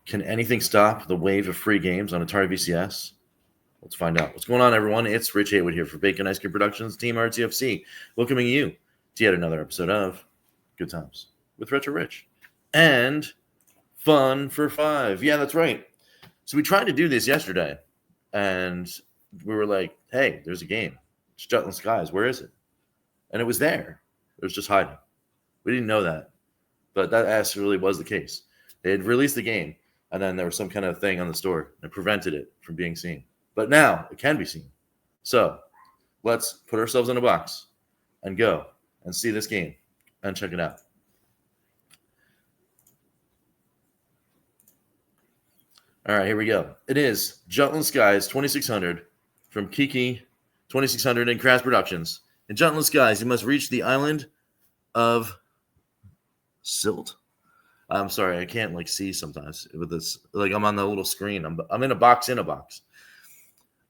Can anything stop the wave of free games on Atari VCS? Let's find out. What's going on, everyone? It's Rich Haywood here for Bacon Ice Cream Productions, Team RTFC, welcoming you to yet another episode of Good Times with Retro Rich and Fun for Five. Yeah, that's right. So we tried to do this yesterday, and we were like, hey, there's a game. It's Jutland Skies. Where is it? And it was there. It was just hiding. We didn't know that, but that actually was the case. They had released the game, and then there was some kind of thing on the store that prevented it from being seen. But now it can be seen. So let's put ourselves in a box and go and see this game and check it out. All right, here we go. It is Jutland Skies 2600 from Kiki 2600 and Crash Productions. In Jutland Skies, you must reach the island of Silt. I'm sorry, I can't see sometimes with this. I'm on the little screen. I'm in a box in a box.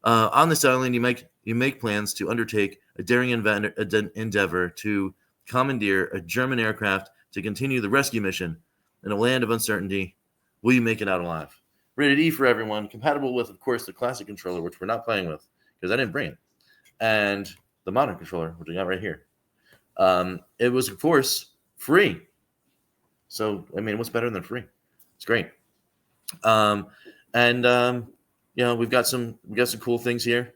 On this island, you make plans to undertake a daring endeavor to commandeer a German aircraft to continue the rescue mission in a land of uncertainty. Will you make it out alive? Rated E for everyone. Compatible with, of course, the classic controller, which we're not playing with because I didn't bring it, and the modern controller, which I got right here. It was, of course, free. So, what's better than free? It's great. We've got some cool things here.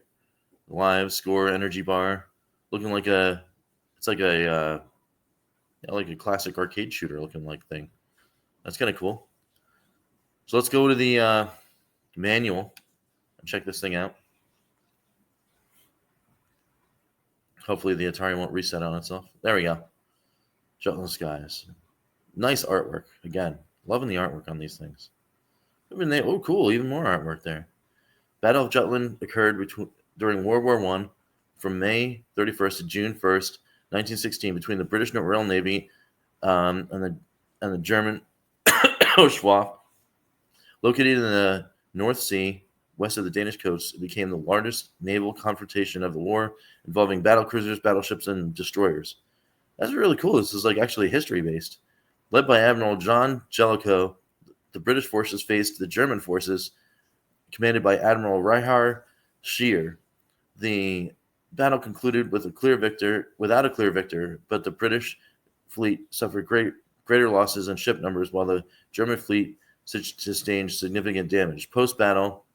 Live score energy bar, looking like a classic arcade shooter looking like thing. That's kind of cool. So let's go to the manual and check this thing out. Hopefully the Atari won't reset on itself. There we go. Jutland Skies. Nice artwork. Again, loving the artwork on these things. Oh, cool. Even more artwork there. Battle of Jutland occurred during World War I from May 31st to June 1st, 1916, between the British Royal Navy and the German Luftwaffe. Located in the North Sea, west of the Danish coast, it became the largest naval confrontation of the war, involving battle cruisers, battleships, and destroyers. That's really cool. This is actually history-based. Led by Admiral John Jellicoe, the British forces faced the German forces, commanded by Admiral Reinhard Scheer. The battle concluded without a clear victor, but the British fleet suffered greater losses in ship numbers, while the German fleet sustained significant damage. Post-battle,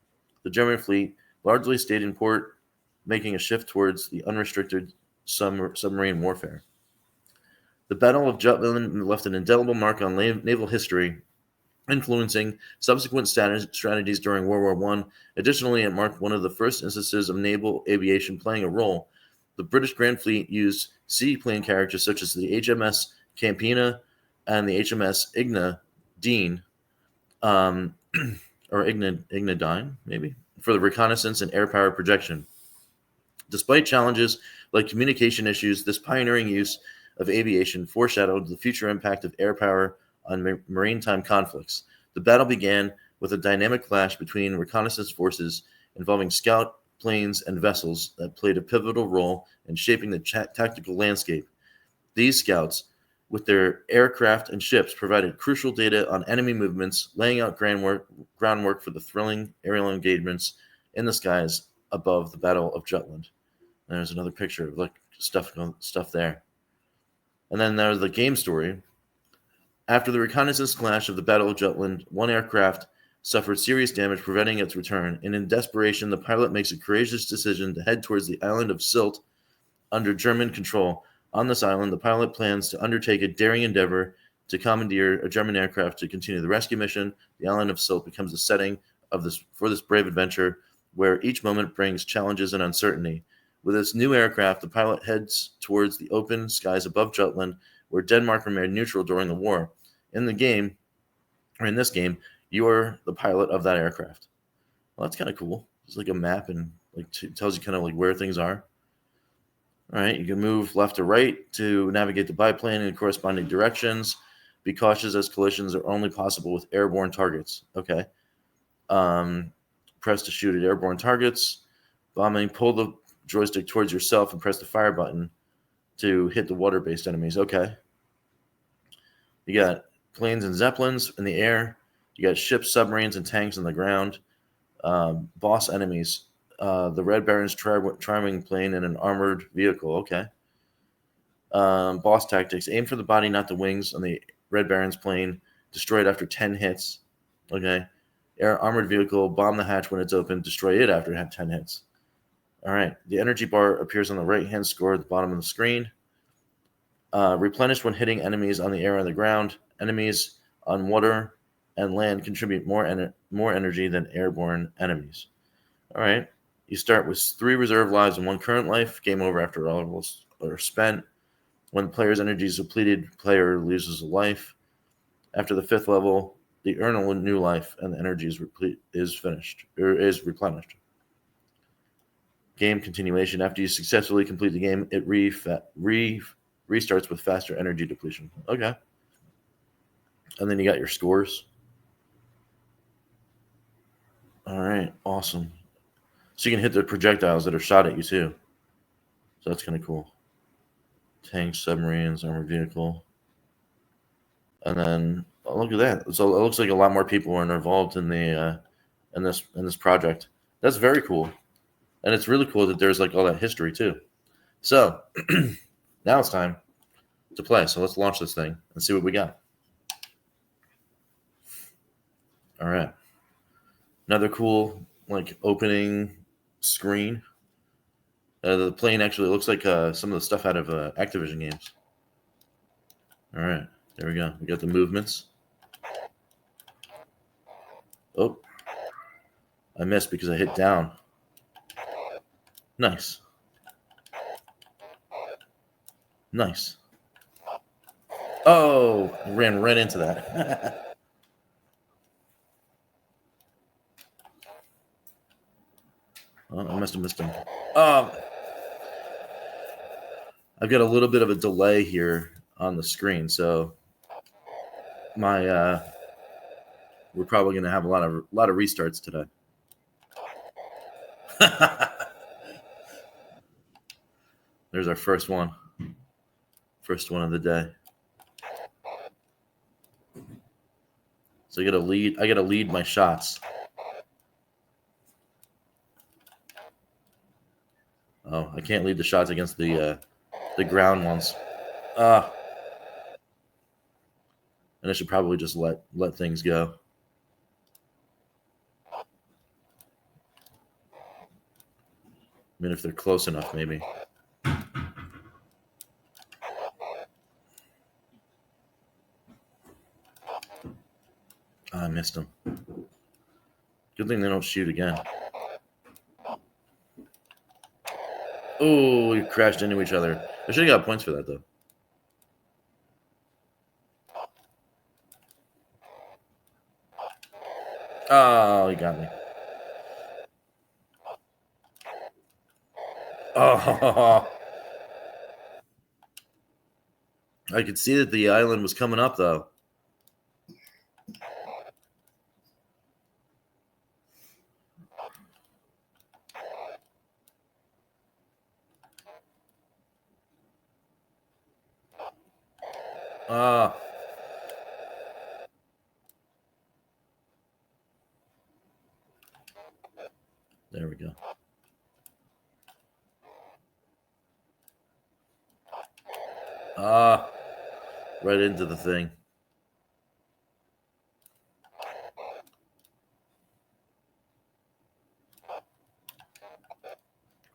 the German fleet largely stayed in port, making a shift towards the unrestricted submarine warfare. The Battle of Jutland left an indelible mark on naval history, influencing subsequent strategies during World War I. Additionally, it marked one of the first instances of naval aviation playing a role. The British Grand Fleet used seaplane characters such as the HMS Campina and the HMS Ignadine, or Ignadine, maybe, for the reconnaissance and air power projection. Despite challenges like communication issues, this pioneering use of aviation foreshadowed the future impact of air power on maritime conflicts. The battle began with a dynamic clash between reconnaissance forces involving scout planes and vessels that played a pivotal role in shaping the tactical landscape. These scouts, with their aircraft and ships, provided crucial data on enemy movements, laying out groundwork for the thrilling aerial engagements in the skies above the Battle of Jutland. And there's another picture of stuff there. And then there's the game story. After the reconnaissance clash of the Battle of Jutland, one aircraft suffered serious damage, preventing its return. And in desperation, the pilot makes a courageous decision to head towards the island of Silt under German control. On this island, the pilot plans to undertake a daring endeavor to commandeer a German aircraft to continue the rescue mission. The island of Silt becomes the setting for this brave adventure, where each moment brings challenges and uncertainty. With its new aircraft, the pilot heads towards the open skies above Jutland, where Denmark remained neutral during the war. In this game, you are the pilot of that aircraft. Well, that's kind of cool. It's like a map and tells you kind of where things are. All right, you can move left to right to navigate the biplane in corresponding directions. Be cautious, as collisions are only possible with airborne targets. Okay. Press to shoot at airborne targets. Bombing, pull the joystick towards yourself and press the fire button to hit the water-based enemies. Okay. You got planes and zeppelins in the air. You got ships, submarines, and tanks on the ground. Boss enemies. The Red Baron's triumphing plane and an armored vehicle. Okay. Boss tactics. Aim for the body, not the wings, on the Red Baron's plane. Destroy it after 10 hits. Okay. Air armored vehicle. Bomb the hatch when it's open. Destroy it after 10 hits. All right. The energy bar appears on the right-hand score at the bottom of the screen. Replenish when hitting enemies on the air and the ground. Enemies on water and land contribute more energy than airborne enemies. All right. You start with 3 reserve lives and 1 current life. Game over after all levels are spent. When the player's energy is depleted, player loses a life. After the 5th level, the earn a new life and the energy is finished or is replenished. Game continuation. After you successfully complete the game, it restarts with faster energy depletion. Okay. And then you got your scores. All right. Awesome. So you can hit the projectiles that are shot at you too. So that's kind of cool. Tanks, submarines, armored vehicle. And then look at that. So it looks like a lot more people are involved in the in this project. That's very cool. And it's really cool that there's like all that history too. So now it's time to play. So let's launch this thing and see what we got. All right. Another cool like opening screen. The plane actually looks like some of the stuff out of Activision games. All right. There we go. We got the movements. Oh. I missed because I hit down. Nice. Nice. Oh, I ran right into that. Oh, I must have missed him. I've got a little bit of a delay here on the screen, so we're probably going to have a lot of restarts today. There's our first one. First one of the day. So I got to lead my shots. Oh, I can't lead the shots against the ground ones. And I should probably just let things go. I mean, if they're close enough, maybe. I missed them. Good thing they don't shoot again. Oh, we crashed into each other. I should have got points for that, though. Oh, he got me. Oh. I could see that the island was coming up, though. There we go. Right into the thing.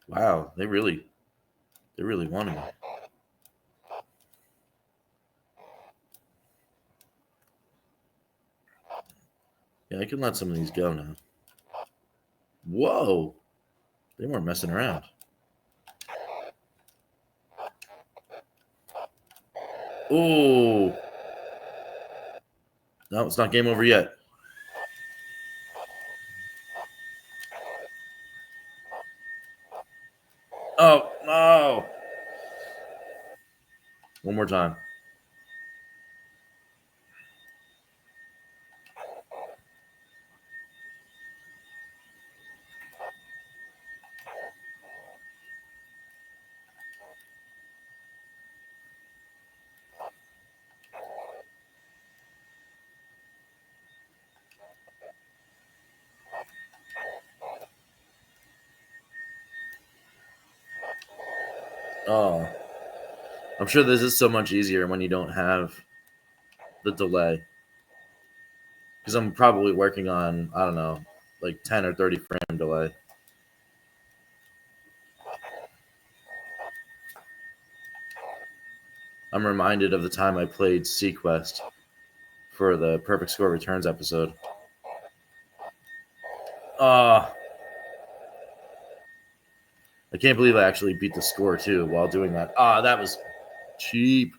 Wow, they really wanted me. Yeah, I can let some of these go now. Whoa! They weren't messing around. Oh! No, it's not game over yet. Oh, no! One more time. Oh, I'm sure this is so much easier when you don't have the delay. Because I'm probably working on, I don't know, like 10 or 30 frame delay. I'm reminded of the time I played Sequest for the Perfect Score Returns episode. I can't believe I actually beat the score too while doing that. That was cheap.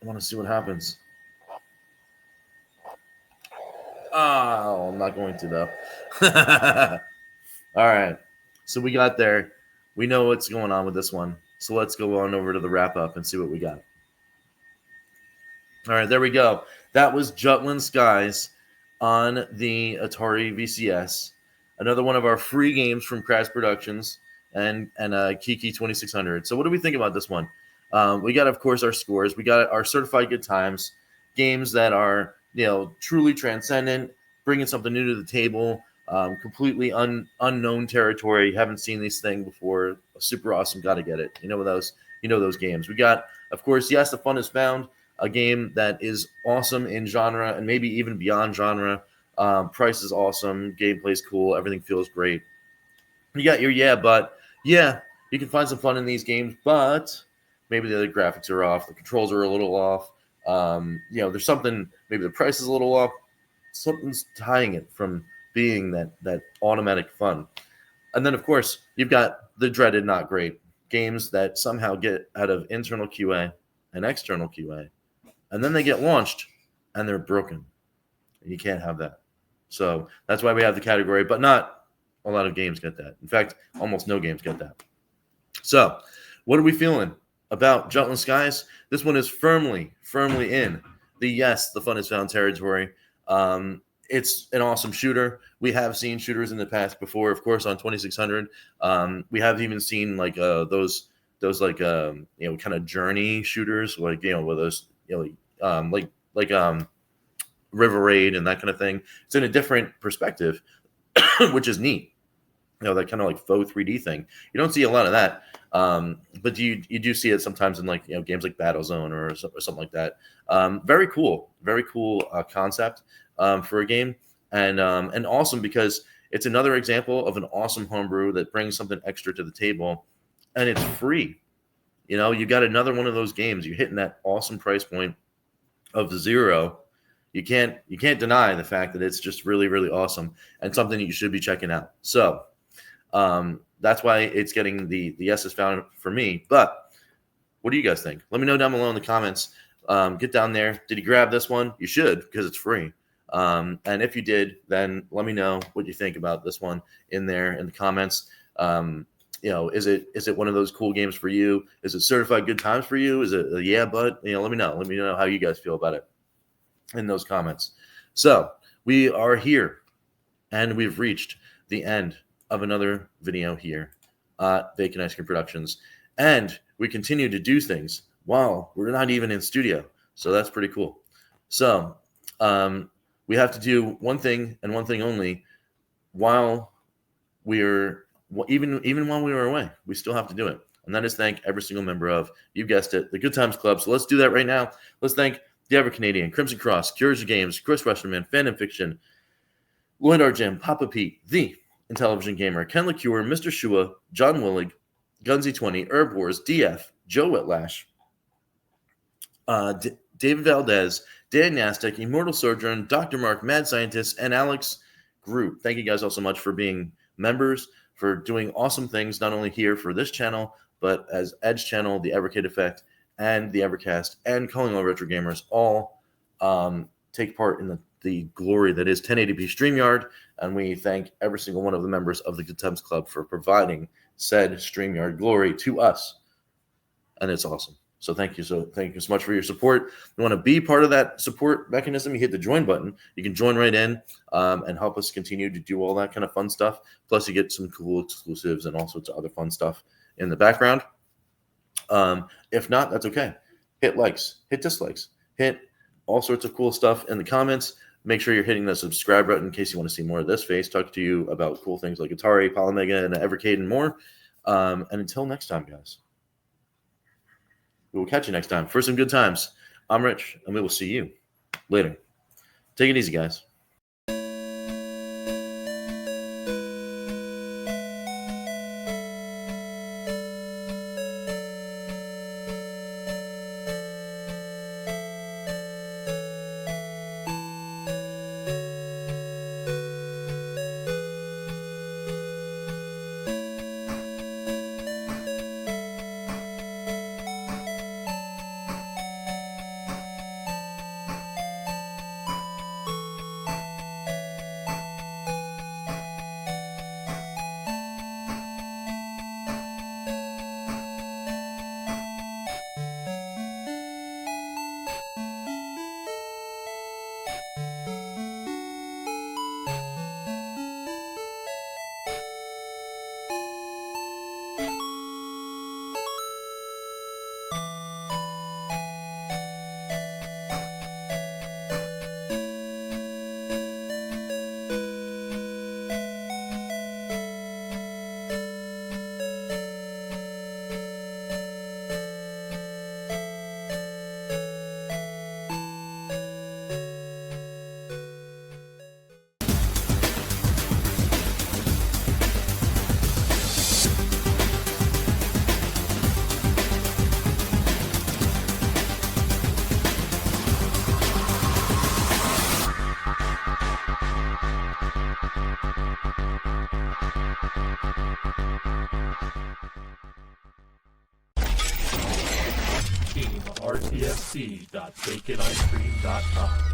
I want to see what happens. Oh, I'm not going to though. All right. So we got there. We know what's going on with this one. So let's go on over to the wrap up and see what we got. All right, there we go. That was Jutland Skies on the Atari VCS. Another one of our free games from Crash Productions and Kiki 2600. So what do we think about this one? We got, of course, our scores. We got our certified good times, games that are truly transcendent, bringing something new to the table, completely unknown territory. Haven't seen these things before. Super awesome. Got to get it. Those games. We got, of course, yes, the fun is found. A game that is awesome in genre and maybe even beyond genre. Price is awesome. Gameplay's cool. Everything feels great. You got your but you can find some fun in these games, but maybe the graphics are off. The controls are a little off. There's something, maybe the price is a little off. Something's tying it from being that automatic fun. And then, of course, you've got the dreaded not great games that somehow get out of internal QA and external QA. And then they get launched and they're broken. You can't have that. So that's why we have the category, but not a lot of games get that. In fact, almost no games get that. So what are we feeling about Jutland Skies? This one is firmly in the fun is found territory. It's an awesome shooter. We have seen shooters in the past before, of course, on 2600. We have even seen like those like kind of journey shooters, like with those River Raid and that kind of thing. It's in a different perspective, which is neat. That kind of like faux 3D thing. You don't see a lot of that, but you do see it sometimes in like games like Battlezone or something like that. Very cool concept for a game, and awesome because it's another example of an awesome homebrew that brings something extra to the table, and it's free. You got another one of those games. You're hitting that awesome price point of $0. You can't deny the fact that it's just really, really awesome and something you should be checking out. So that's why it's getting the yes is found for me. But what do you guys think? Let me know down below in the comments. Get down there. Did you grab this one? You should, because it's free. And if you did, then let me know what you think about this one in there in the comments. Is it one of those cool games for you? Is it certified good times for you? Is it but let me know. Let me know how you guys feel about it in those comments. So we are here, and we've reached the end of another video here at Bacon Ice Cream Productions, and we continue to do things while we're not even in studio. So that's pretty cool. So we have to do one thing and one thing only while we're even while we were away. We still have to do it, and that is thank every single member of, you guessed it, the Good Times Club. So let's do that right now. Let's thank the EverCanadian, Crimson Cross, Curious Games, Chris Westerman, Fandom Fiction, Lloyd R. Jim, Papa Pete, The Intelligent Gamer, Ken LaCure, Mr. Shua, John Willig, Gunsy20, Herb Wars, DF, Joe Whitlash, David Valdez, Dan Nastic, Immortal Sojourn, Dr. Mark, Mad Scientist, and Alex Group. Thank you guys all so much for being members, for doing awesome things, not only here for this channel, but as Edge Channel, the Evercade Effect, and the Evercast, and Calling All Retro Gamers all take part in the glory that is 1080p StreamYard, and we thank every single one of the members of the Good Times Club for providing said StreamYard glory to us, and it's awesome. So thank you so much for your support. If you want to be part of that support mechanism, you hit the join button. You can join right in and help us continue to do all that kind of fun stuff. Plus, you get some cool exclusives and all sorts of other fun stuff in the background. If not, that's okay. Hit likes, hit dislikes, hit all sorts of cool stuff in the comments. Make sure you're hitting the subscribe button in case you want to see more of this face. Talk to you about cool things like Atari, Polymega, and EverCanadian and more. And until next time, guys, we will catch you next time for some good times. I'm Rich, and we will see you later. Take it easy, guys. RTSC.baconicecream.com